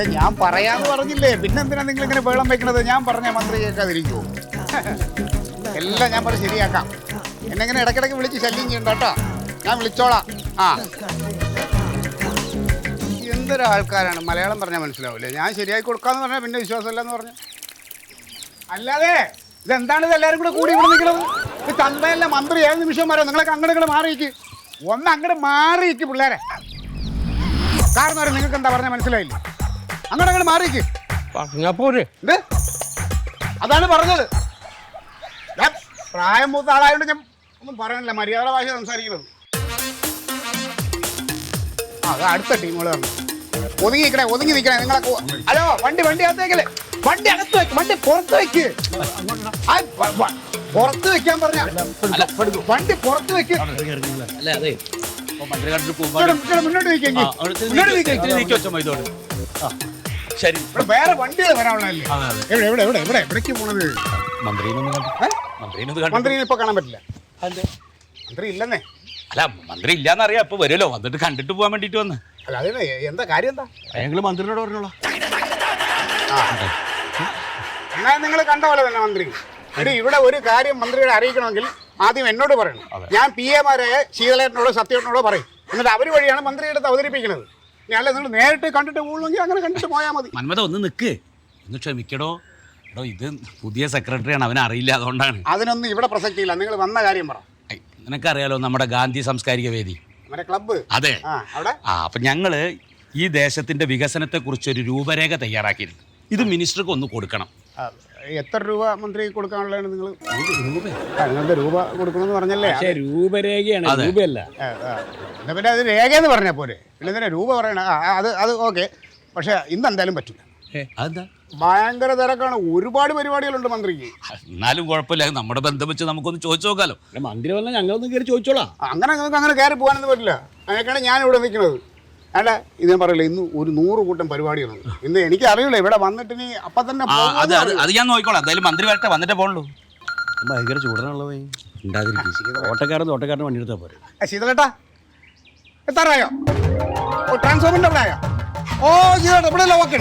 അതെ ഞാൻ പറയാന്ന് പറഞ്ഞില്ലേ, പിന്നെന്തിനാ നിങ്ങൾ ഇങ്ങനെ വെള്ളം വെക്കണത്? ഞാൻ പറഞ്ഞ മന്ത്രി കേൾക്കാതിരിക്കുമോ? എല്ലാം ഞാൻ പറഞ്ഞ് ശരിയാക്കാം. എന്നെങ്ങനെ ഇടയ്ക്കിടയ്ക്ക് വിളിച്ച് ശല്യം ചെയ്യണ്ട കേട്ടോ, ഞാൻ വിളിച്ചോളാം. ആ എന്തൊരാൾക്കാരാണ്, മലയാളം പറഞ്ഞാൽ മനസ്സിലാവില്ലേ? ഞാൻ ശരിയാക്കി കൊടുക്കാന്ന് പറഞ്ഞാൽ പിന്നെ വിശ്വാസമില്ലെന്ന് പറഞ്ഞു. അല്ലാതെ ഇതെന്താണ് ഇത് എല്ലാവരും കൂടെ കൂടി ഇവിടെ നിൽക്കുന്നത്? ഇത് തന്തയല്ല മന്ത്രി, ഏത് നിമിഷം പറയാം. നിങ്ങളൊക്കെ അങ്ങോട്ട് മാറിയിക്ക്, ഒന്ന് അങ്ങോട്ട് മാറിയിക്ക് പിള്ളേരെ. കാരണം നിങ്ങൾക്ക് എന്താ പറഞ്ഞാൽ മനസ്സിലായില്ല. അങ്ങോട്ട് മാറിയിക്ക് പറഞ്ഞാ പോരെ. എന്ത് അതാണ് പറഞ്ഞത്. ഞാൻ പ്രായം മൂത്ത ആളായതുകൊണ്ട് ഞാൻ ഒന്നും പറയാനില്ല, മര്യാദ ഭാഷ സംസാരിക്കുന്നത്. അത് അടുത്ത ടീമുകൾ പറഞ്ഞു ഒതുങ്ങി നിൽക്കണേ നിങ്ങളൊക്കെ. ഹലോ, വണ്ടി അകത്തേക്കല്ലേ, വണ്ടി അകത്ത് വെക്ക്, വണ്ടി പുറത്ത് വെക്ക്. പുറത്ത് വെക്കാൻ പറഞ്ഞ വണ്ടി പുറത്ത് വെക്ക്. മുന്നോട്ട് നിൽക്കെങ്കിൽ വേറെ വണ്ടികൾ വരാനുള്ളതല്ലേ. എവിടേക്ക് പോണത്? മന്ത്രിനെ ഇപ്പൊ കാണാൻ പറ്റില്ല. മന്ത്രി ഇല്ലെന്നേ. അല്ല, മന്ത്രി ഇല്ലാന്നറിയാം, ഇപ്പൊ വരുമല്ലോ, വന്നിട്ട് കണ്ടിട്ട് പോകാൻ വേണ്ടിട്ട് വന്ന്. അല്ല അതിന് എന്താ കാര്യം? എന്താ ഞങ്ങള് മന്ത്രിയോട് പറഞ്ഞോളാം. എന്നാ നിങ്ങൾ കണ്ട പോലെ തന്നെ മന്ത്രി. ഇവിടെ ഒരു കാര്യം മന്ത്രിയുടെ അറിയിക്കണമെങ്കിൽ ആദ്യം എന്നോട് പറയണം. ഞാൻ PA-മാരായ ശീതളേട്ടനോടോ സത്യേട്ടനോടോ പറയും. എന്നിട്ട് അവർ വഴിയാണ് മന്ത്രിയുടെ അടുത്ത് അവതരിപ്പിക്കുന്നത്. ഞാനല്ല, നിങ്ങൾ നേരിട്ട് കണ്ടിട്ട് പോകുമെങ്കിൽ അങ്ങനെ കണ്ടിട്ട് പോയാൽ മതി. മന്മത ഒന്ന് നിൽക്ക്, ഒന്ന് ക്ഷമിക്കടോ. എടോ, ഇത് പുതിയ സെക്രട്ടറിയാണ്, അവനെ അറിയില്ല, അതുകൊണ്ടാണ്. അതിനൊന്നും ഇവിടെ പ്രസക്തിയില്ല. നിങ്ങൾ വന്ന കാര്യം പറ. നിനക്കറിയാലോ നമ്മുടെ ഗാന്ധി സാംസ്കാരിക വേദി, നമ്മുടെ ക്ലബ്ബ്. അതെ, അവിടെ അപ്പൊ ഞങ്ങള് ഈ ദേശത്തിന്റെ വികസനത്തെ കുറിച്ച് ഒരു രൂപരേഖ തയ്യാറാക്കിയിരുന്നു. ഇത് മിനിസ്റ്റർക്ക് ഒന്ന് കൊടുക്കണം. എത്ര രൂപ മന്ത്രി കൊടുക്കാനുള്ളതാണ്? നിങ്ങൾ നിങ്ങൾക്ക് രൂപ കൊടുക്കണമെന്ന് പറഞ്ഞല്ലേ? രൂപരേഖയാണ്, രൂപയല്ല. എന്നാ പിന്നെ അത് രേഖ എന്ന് പറഞ്ഞാൽ പോരെ, പിന്നെ എന്തിനാ രൂപ പറയണ? അത് ഓക്കെ, പക്ഷെ ഇന്ന് എന്തായാലും പറ്റില്ല. അതെന്താ? ഭയങ്കര തിരക്കാണ്, ഒരുപാട് പരിപാടികളുണ്ട് മന്ത്രിക്ക്. എന്നാലും കുഴപ്പമില്ല, നമ്മുടെ ബന്ധം വെച്ച് നമുക്കൊന്ന് ചോദിച്ചു നോക്കാലോ. മന്ത്രി വന്നാൽ ഞങ്ങളൊന്ന് കയറി ചോദിച്ചോളാം. അങ്ങനെ നിങ്ങൾക്ക് അങ്ങനെ കയറി പോകാനൊന്നും പറ്റില്ല. അങ്ങനെയൊക്കെയാണ് ഞാൻ ഇവിടെ നിൽക്കുന്നത്. അല്ല, ഇത് ഞാൻ പറയില്ല, ഇന്ന് ഒരു 100 കൂട്ടം പരിപാടികളുണ്ട്. ഇന്ന് എനിക്ക് അറിയില്ല, ഇവിടെ വന്നിട്ട് നീ അപ്പം തന്നെ അത് ഞാൻ നോക്കിക്കോളാം. എന്തായാലും മന്ത്രി വരട്ടെ, വന്നിട്ടേ പോകണല്ലോ. ഭയങ്കര ചൂടനുള്ളവേ ഉണ്ടാതിരിക്കും. ഓട്ടക്കാരൻ വണ്ടി എടുത്താൽ പോരെ. ശീതളേട്ടാ എത്താറായോ? ട്രാൻസ്ഫോമറിന്റെ അവിടെ ആയോ? ഓ ശീതളേട്ടാ ഇവിടെ അല്ല. ഓക്കെ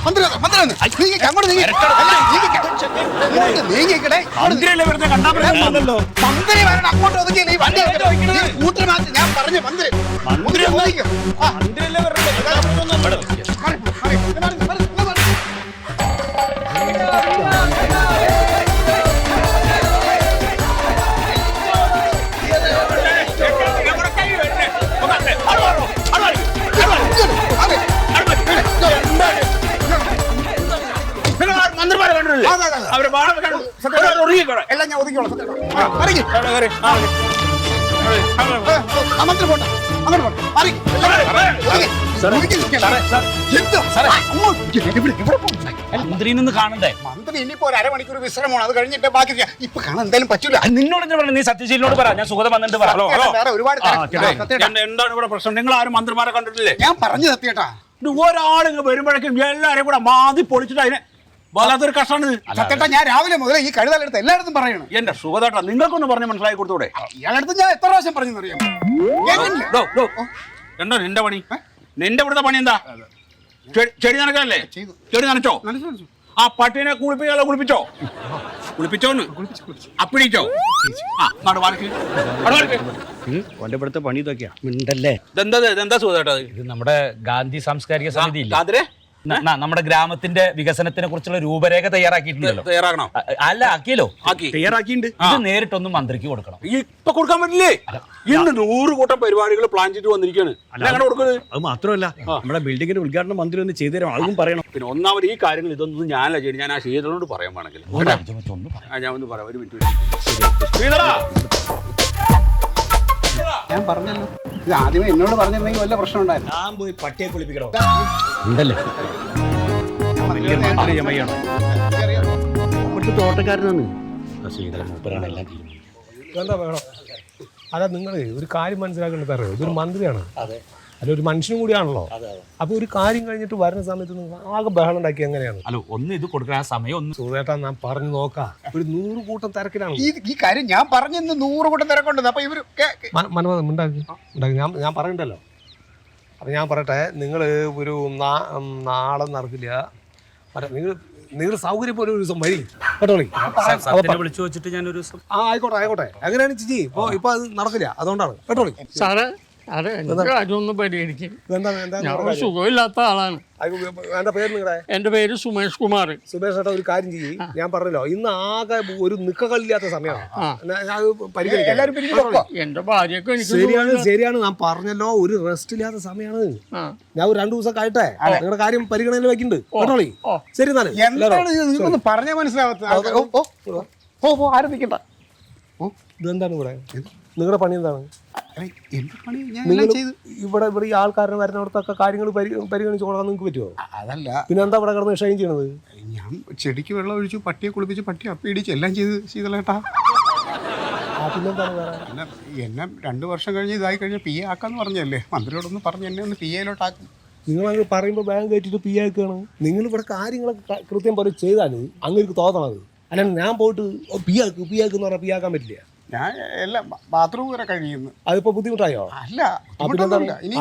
മന്ത്രി അങ്ങോട്ട് നീങ്ങിക്കടേ. മന്ത്രി വരണം, അങ്ങോട്ട് ഒതുക്കി. ഞാൻ പറഞ്ഞു മന്ത്രി എല്ലാം ഞാൻ ഒതുക്കിക്കോളാം. മന്ത്രി പോട്ടെ, അങ്ങോട്ട് പോട്ടെ. മന്ത്രിനൊന്ന് കാണണ്ടേ? മന്ത്രി ഇനിയിപ്പോ 1/2 മണിക്കൂർ വിശ്രമമാണ്, അത് കഴിഞ്ഞിട്ട് ബാക്കി ഇപ്പൊ കാണാൻ എന്തായാലും പറ്റൂല. നിന്നോട് നീ സത്യശീലിനോട് പറ, ഞാൻ സുഖം വന്നിട്ട് പറ. വേറെ ഒരുപാട് എന്താണ് ഇവിടെ പ്രശ്നം? നിങ്ങൾ ആരും മന്ത്രിമാരെ കണ്ടിട്ടില്ലേ? ഞാൻ പറഞ്ഞു സത്യേട്ടാ, ഒരാളിങ്ങ് വരുമ്പോഴേക്കും എല്ലാവരും കൂടെ മാതി പൊളിച്ചിട്ട് അതിനെ വല്ലാത്തൊരു കഷ്ടമാണ്. സത്യേട്ടാ, ഞാൻ രാവിലെ മുതൽ ഈ കഴുതലെടുത്ത് എല്ലായിടത്തും പറയണം. എന്റെ സുഖതേട്ടാ, നിങ്ങൾക്കൊന്ന് പറഞ്ഞ് മനസ്സിലാക്കി കൊടുത്തൂടെ? ഇയാളടുത്ത് ഞാൻ എത്ര പ്രാവശ്യം പറഞ്ഞു അറിയാം. എന്താ നിന്റെ പണി? നിന്റെ ഇവിടുത്തെ പണി എന്താ? ചെടി നനക്കല്ലേ? ചെടി നനച്ചോ? ആ പട്ടീനെ കുളിപ്പിച്ചോ? കുളിപ്പിച്ചോന്ന് അപ്പിടിച്ചോ? ഓന്റെ ഇവിടുത്തെ പണി ഇതൊക്കെയാ. മിണ്ടല്ലേ. ഇതെന്താ സുഖതേട്ടാ? ഇത് നമ്മുടെ ഗാന്ധി സാംസ്കാരിക സമിതി ഇല്ലേ? നമ്മുടെ ഗ്രാമത്തിന്റെ വികസനത്തിനെ കുറിച്ചുള്ള രൂപരേഖ തയ്യാറാക്കിയിട്ടുണ്ടല്ലോ. തയ്യാറാക്കണോ? അല്ല, ആക്കിയല്ലോ. തയ്യാറാക്കിയിട്ടുണ്ട്. ഇത് നേരിട്ടൊന്നും മന്ത്രിക്ക് കൊടുക്കണം. ഇപ്പൊ കൊടുക്കാൻ പറ്റില്ലേ? ഇന്ന് 100 കൂട്ടം പരിപാടികൾ പ്ലാൻ ചെയ്ത് വന്നിരിക്കുകയാണ്. അങ്ങനെ കൊടുക്കുന്നത്. അത് മാത്രമല്ല, നമ്മുടെ ബിൽഡിങ്ങിന്റെ ഉദ്ഘാടനം മന്ത്രി ഒന്ന് ചെയ്തു തരാം, അതും പറയണം. പിന്നെ ഒന്നാമത് ഈ കാര്യങ്ങൾ ഇതൊന്നും ഞാനല്ല ചെയ്യണം. ഞാൻ ആ ശീതളോട് പറയാൻ വേണമെങ്കിൽ ഞാൻ ഒന്ന് പറയാം. ഒരു മിനിറ്റ്. ഞാൻ പറഞ്ഞല്ലോ, ഇത് ആദ്യമേ എന്നോട് പറഞ്ഞിരുന്നെങ്കിൽ വല്ല പ്രശ്നം ഉണ്ടായിരുന്നു. ഞാൻ പോയി പട്ടിയെ കുളിപ്പിക്കണോ? ഉണ്ടല്ലേ? തോട്ടക്കാരനാണ്. എന്താ വേണം? അല്ല, നിങ്ങൾ ഒരു കാര്യം മനസ്സിലാക്കേണ്ടത് അറിയോ, ഇതൊരു മന്ത്രിയാണ്, അല്ല ഒരു മനുഷ്യനും കൂടിയാണല്ലോ. അപ്പൊ ഒരു കാര്യം കഴിഞ്ഞിട്ട് വരുന്ന സമയത്ത് ആകെ ബഹളം ഉണ്ടാക്കി എങ്ങനെയാണ്? അല്ല, ഒന്ന് ഇത് കൊടുക്കാൻ സമയം ഒന്ന് സുഖേട്ടാ, ഞാൻ പറഞ്ഞു നോക്കാം. ഒരു 100 കൂട്ടം തിരക്കിലാണ് ഈ കാര്യം. ഞാൻ പറഞ്ഞു 100 കൂട്ടം തിരക്കുണ്ടെന്ന്. അപ്പൊ ഇവര് ഉണ്ടാക്കി ഞാൻ പറയണ്ടല്ലോ. അപ്പം ഞാൻ പറയട്ടെ, നിങ്ങൾ ഒരു നാളെ നടക്കില്ല. നിങ്ങൾ സൗകര്യം പോലെ ഒരു ദിവസം വരി കേട്ടോളി. വിളിച്ചു വെച്ചിട്ട് ഞാനൊരു ദിവസം ആയിക്കോട്ടെ. എങ്ങനെയാണ് ചേച്ചി? ഇപ്പൊ അത് നടക്കില്ല, അതുകൊണ്ടാണ് കേട്ടോളി. സാറേ അതെ അതൊന്ന് പരിഗണിക്കും. എന്താ ഞാൻ സുഖമില്ലാത്ത ആളാണ്. എന്റെ പേര് നിങ്ങളുടെ? എൻ്റെ പേര് സുമേഷ് കുമാർ. സുമേഷ് ചേട്ടാ, ഒരു കാര്യം ചെയ്യും, ഞാൻ പറഞ്ഞല്ലോ ഇന്ന് ആകെ ഒരു നിക്കകളില്ലാത്ത സമയമാണ്. പരിഗണിക്കാം. എൻ്റെ ഭാര്യയൊക്കെ എനിക്ക് ശരിയാണ്, ഞാൻ പറഞ്ഞല്ലോ ഒരു റെസ്റ്റ് ഇല്ലാത്ത സമയമാണ്. ഞാൻ ഒരു 2 ദിവസം കഴിട്ടെ നിങ്ങളുടെ കാര്യം പരിഗണനയിൽ വെക്കുന്നുണ്ട് കേട്ടോളി. ശരി നിങ്ങൾക്കൊന്ന് പറഞ്ഞാൽ മനസ്സിലാവത്ത ആരംഭിക്കണ്ട. ഇതെന്താണ് ഇവിടെ നിങ്ങളുടെ പണി? എന്താണ് എന്ത് പണി നിങ്ങൾ ഇവിടെ ഈ ആൾക്കാരെ വരുന്നിടത്തൊക്കെ കാര്യങ്ങൾ പരിഗണിച്ച് കൊടുക്കാൻ നിങ്ങൾക്ക് പറ്റുമോ? അതല്ല, പിന്നെ എന്താ ഇവിടെ കിടന്ന് ഷൈൻ ചെയ്യണത്? ഞാൻ ചെടിക്ക് വെള്ളം ഒഴിച്ചു, പട്ടിയെ കുളിപ്പിച്ച്, പട്ടി അപ്പിടിച്ച് എല്ലാം ചെയ്ത് ശീതളേട്ടാ. പിന്നെന്താണ് വേറെ? പിന്നെ എന്നെ 2 വർഷം കഴിഞ്ഞ് ഇതായി കഴിഞ്ഞ് PA ആക്കാന്ന് പറഞ്ഞല്ലേ, മന്ത്രിയോടൊന്ന് പറഞ്ഞ് എന്നെ ഒന്ന് PA-ലോട്ടാക്കും. നിങ്ങളത് പറയുമ്പോൾ ബാങ്ക് കയറ്റിട്ട് PA ആക്കുകയാണ്. നിങ്ങൾ ഇവിടെ കാര്യങ്ങളൊക്കെ കൃത്യം പോലെ ചെയ്താൽ അങ്ങനെ തോന്നണത്. അല്ലാണ്ട് ഞാൻ പോയിട്ട് PA ആക്കുന്ന് പറഞ്ഞാൽ PA ആക്കാൻ പറ്റില്ല. ഞാൻ എല്ലാം ബാത്റൂം വരെ കഴിയുന്നു. അതിപ്പോ ബുദ്ധിമുട്ടായോ? അല്ല,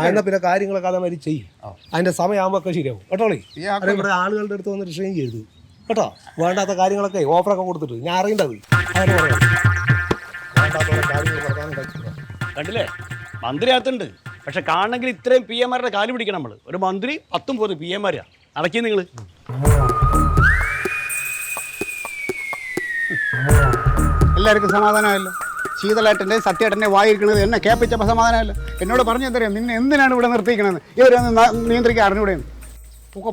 എന്നാ പിന്നെ കാര്യങ്ങളൊക്കെ അതേമാതിരി ചെയ്യും. അതിന്റെ സമയമാകുമ്പോ ഒക്കെ ശരിയാവും കേട്ടോളി. ഇവിടെ ആളുകളുടെ അടുത്ത് വന്നിട്ട് ട്രെയിൻ ചെയ്തു കേട്ടോ. വേണ്ടാത്ത കാര്യങ്ങളൊക്കെ ഓഫറൊക്കെ കൊടുത്തിട്ട് ഞാൻ അറിയേണ്ടത് കണ്ടില്ലേ, മന്ത്രി അകത്തുണ്ട്. പക്ഷെ കാണണമെങ്കിൽ ഇത്രയും PA-മാരുടെ കാല് പിടിക്കണം നമ്മൾ. ഒരു മന്ത്രി 10 PA-മാരാ അടക്കി. നിങ്ങൾ എല്ലാവർക്കും സമാധാനമല്ലോ. ശീതളേട്ടൻ്റെ സത്യേട്ടൻ്റെ വായിരിക്കണത് എന്നെ കേൾപ്പിച്ചപ്പോൾ സമാധാനമല്ല. എന്നോട് പറഞ്ഞു എന്തറിയാം, നിന്നെ എന്തിനാണ് ഇവിടെ നിർത്തിക്കണത്? ഇവരൊന്ന് നിയന്ത്രിക്കാൻ അറിഞ്ഞൂടെ?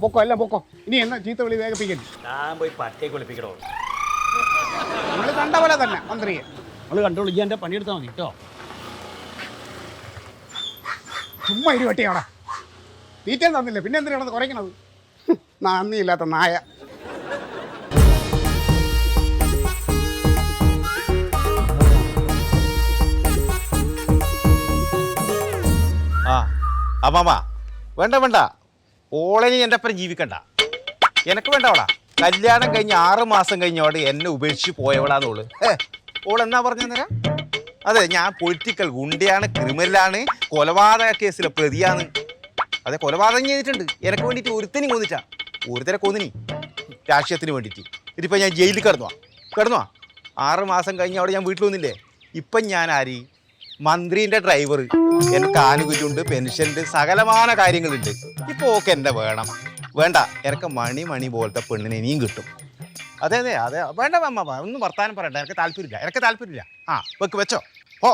പൊക്കോ എല്ലാം പൊക്കോ. ഇനി എന്നാ ചീത്ത വിളി വേഗപ്പിക്കരുത്. ഞാൻ പോയി പട്ടിയെ കുളിപ്പിക്കണോ? നമ്മൾ കണ്ട പോലെ തന്നെ മന്ത്രിയെ നമ്മൾ കണ്ടോളൂ. ഈ എൻ്റെ പണിയെടുത്താൽ മതി കേട്ടോ. ചുമ്മാ 20 വട്ടിയാടാ. തീറ്റ തന്നില്ല, പിന്നെ എന്തിനാണ് കുറയ്ക്കണത്? നന്ദിയില്ലാത്ത നായ. അമ്മാ വേണ്ട, ഓളനി എൻ്റെ ഒപ്പം ജീവിക്കണ്ട. എനക്ക് വേണ്ട അവളാ. കല്യാണം കഴിഞ്ഞ് 6 മാസം കഴിഞ്ഞോട് എന്നെ ഉപേക്ഷിച്ച് പോയവളാന്നോള്. ഓളെന്നാ പറഞ്ഞുതരാ? അതെ, ഞാൻ പൊളിറ്റിക്കൽ ഗുണ്ടയാണ്, ക്രിമിനലാണ്, കൊലപാതക കേസിലെ പ്രതിയാണ്. അതെ, കൊലപാതകം ചെയ്തിട്ടുണ്ട്. എനിക്ക് വേണ്ടിയിട്ട് ഒരുത്തനും കൊന്നിട്ടാ. ഒരുത്തരെ കൊന്നിനി രാഷ്ട്രീയത്തിന് വേണ്ടിയിട്ട്. ഇതിപ്പോൾ ഞാൻ ജയിലിൽ കിടന്നുവാ 6 മാസം കഴിഞ്ഞ അവിടെ ഞാൻ വീട്ടിൽ വന്നില്ലേ. ഇപ്പം ഞാൻ ആര്? മന്ത്രീൻ്റെ ഡ്രൈവർ. എനിക്ക് ആനുകൂല്യമുണ്ട്, പെൻഷനുണ്ട്, സകലമാന കാര്യങ്ങളുണ്ട്. ഇപ്പോൾ ഓക്കെ എന്നെ വേണ്ട. എനിക്ക് മണി പോലത്തെ പെണ്ണിനെ ഇനിയും കിട്ടും. അതെ വേണ്ട അമ്മ, ഒന്നും വർത്താനം പറയണ്ട. എനിക്ക് താല്പര്യമില്ല. ആ വെച്ചോ. ഓ.